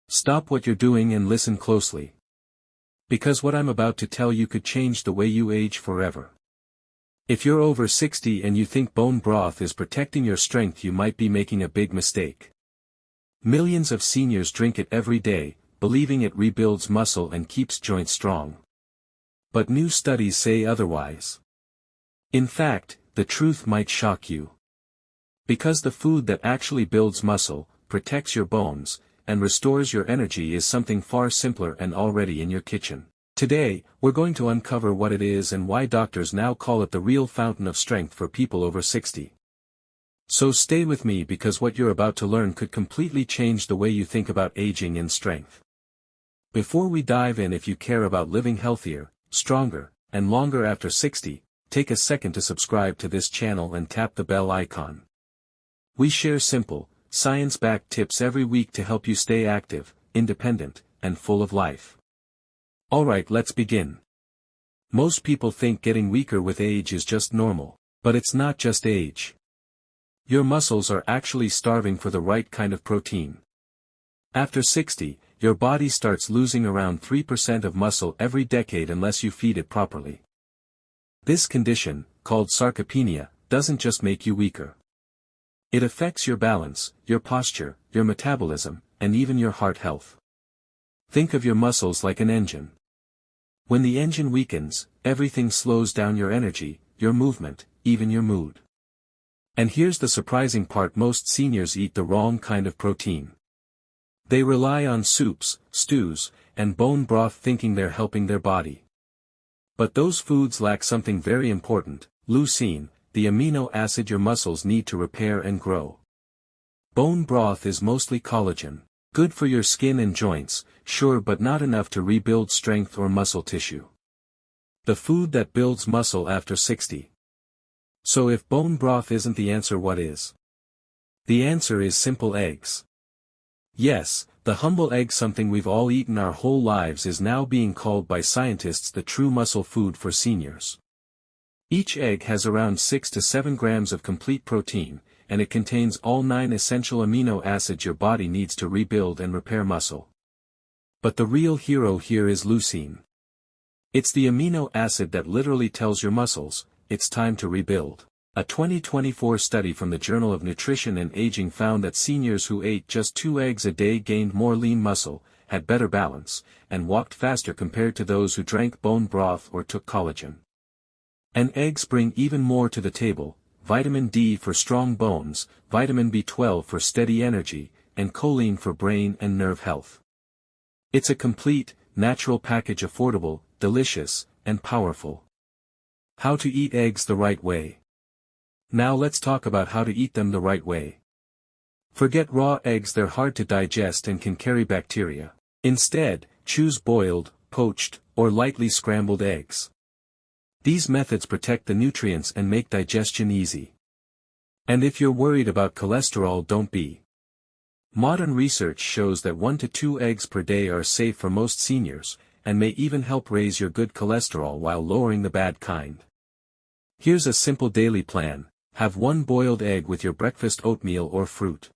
Stop what you're doing and listen closely. Because what I'm about to tell you could change the way you age forever. If you're over 60 and you think bone broth is protecting your strength, you might be making a big mistake. Millions of seniors drink it every day, believing it rebuilds muscle and keeps joints strong. But new studies say otherwise. In fact, the truth might shock you. Because the food that actually builds muscle, protects your bones, and restores your energy is something far simpler and already in your kitchen. Today, we're going to uncover what it is and why doctors now call it the real fountain of strength for people over 60. So stay with me, because what you're about to learn could completely change the way you think about aging and strength. Before we dive in, if you care about living healthier, stronger, and longer after 60, take a second to subscribe to this channel and tap the bell icon. We share simple, science-backed tips every week to help you stay active, independent, and full of life. Alright, let's begin. Most people think getting weaker with age is just normal, but it's not just age. Your muscles are actually starving for the right kind of protein. After 60, your body starts losing around 3% of muscle every decade unless you feed it properly. This condition, called sarcopenia, doesn't just make you weaker. It affects your balance, your posture, your metabolism, and even your heart health. Think of your muscles like an engine. When the engine weakens, everything slows down: your energy, your movement, even your mood. And here's the surprising part: most seniors eat the wrong kind of protein. They rely on soups, stews, and bone broth thinking they're helping their body. But those foods lack something very important: leucine, the amino acid your muscles need to repair and grow. Bone broth is mostly collagen. Good for your skin and joints, sure, but not enough to rebuild strength or muscle tissue. The food that builds muscle after 60. So if bone broth isn't the answer, what is? The answer is simple: eggs. Yes, the humble egg, something we've all eaten our whole lives, is now being called by scientists the true muscle food for seniors. Each egg has around 6 to 7 grams of complete protein, and it contains all 9 essential amino acids your body needs to rebuild and repair muscle. But the real hero here is leucine. It's the amino acid that literally tells your muscles, it's time to rebuild. A 2024 study from the Journal of Nutrition and Aging found that seniors who ate just 2 eggs a day gained more lean muscle, had better balance, and walked faster compared to those who drank bone broth or took collagen. And eggs bring even more to the table: vitamin D for strong bones, vitamin B12 for steady energy, and choline for brain and nerve health. It's a complete, natural package, affordable, delicious, and powerful. How to eat eggs the right way. Now let's talk about how to eat them the right way. Forget raw eggs, they're hard to digest and can carry bacteria. Instead, choose boiled, poached, or lightly scrambled eggs. These methods protect the nutrients and make digestion easy. And if you're worried about cholesterol, don't be. Modern research shows that 1 to 2 eggs per day are safe for most seniors, and may even help raise your good cholesterol while lowering the bad kind. Here's a simple daily plan: have 1 boiled egg with your breakfast oatmeal or fruit.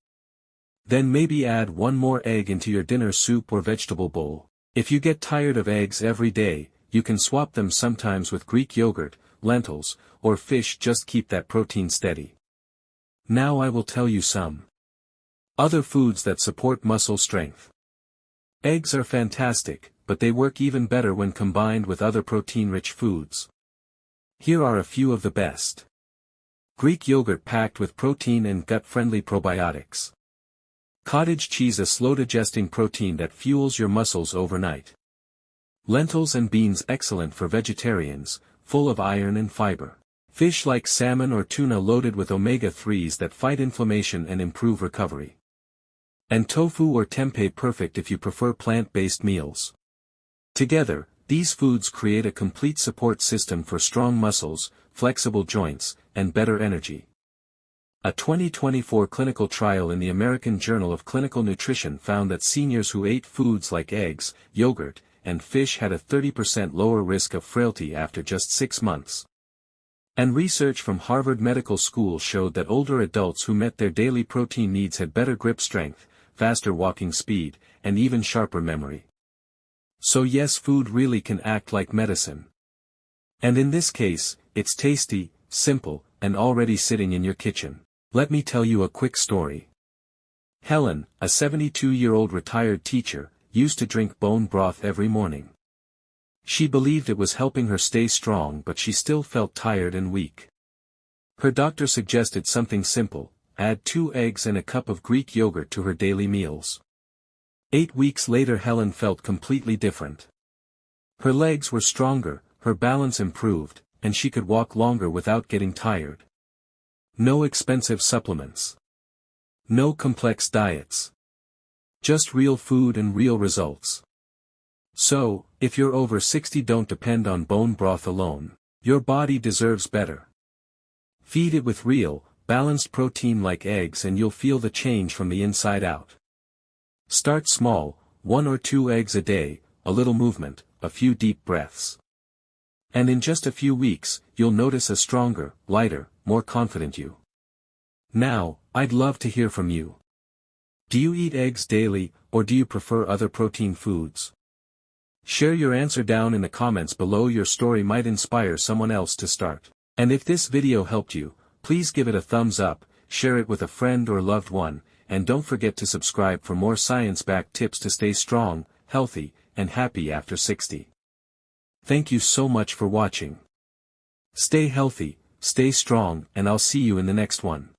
Then maybe add 1 more egg into your dinner soup or vegetable bowl. If you get tired of eggs every day, you can swap them sometimes with Greek yogurt, lentils, or fish. Just keep that protein steady. Now I will tell you some other foods that support muscle strength. Eggs are fantastic, but they work even better when combined with other protein-rich foods. Here are a few of the best. Greek yogurt, packed with protein and gut-friendly probiotics. Cottage cheese, a slow-digesting protein that fuels your muscles overnight. Lentils and beans, excellent for vegetarians, full of iron and fiber. Fish like salmon or tuna, loaded with omega-3s that fight inflammation and improve recovery. And tofu or tempeh, perfect if you prefer plant-based meals. Together, these foods create a complete support system for strong muscles, flexible joints, and better energy. A 2024 clinical trial in the American Journal of Clinical Nutrition found that seniors who ate foods like eggs, yogurt, and fish had a 30% lower risk of frailty after just 6 months. And research from Harvard Medical School showed that older adults who met their daily protein needs had better grip strength, faster walking speed, and even sharper memory. So yes, food really can act like medicine. And in this case, it's tasty, simple, and already sitting in your kitchen. Let me tell you a quick story. Helen, a 72-year-old retired teacher, used to drink bone broth every morning. She believed it was helping her stay strong, but she still felt tired and weak. Her doctor suggested something simple: add 2 eggs and a cup of Greek yogurt to her daily meals. 8 weeks later, Helen felt completely different. Her legs were stronger, her balance improved, and she could walk longer without getting tired. No expensive supplements. No complex diets. Just real food and real results. So, if you're over 60, don't depend on bone broth alone. Your body deserves better. Feed it with real, balanced protein like eggs, and you'll feel the change from the inside out. Start small, 1 or 2 eggs a day, a little movement, a few deep breaths. And in just a few weeks, you'll notice a stronger, lighter, more confident you. Now, I'd love to hear from you. Do you eat eggs daily, or do you prefer other protein foods? Share your answer down in the comments below. Your story might inspire someone else to start. And if this video helped you, please give it a thumbs up, share it with a friend or loved one, and don't forget to subscribe for more science-backed tips to stay strong, healthy, and happy after 60. Thank you so much for watching. Stay healthy, stay strong, and I'll see you in the next one.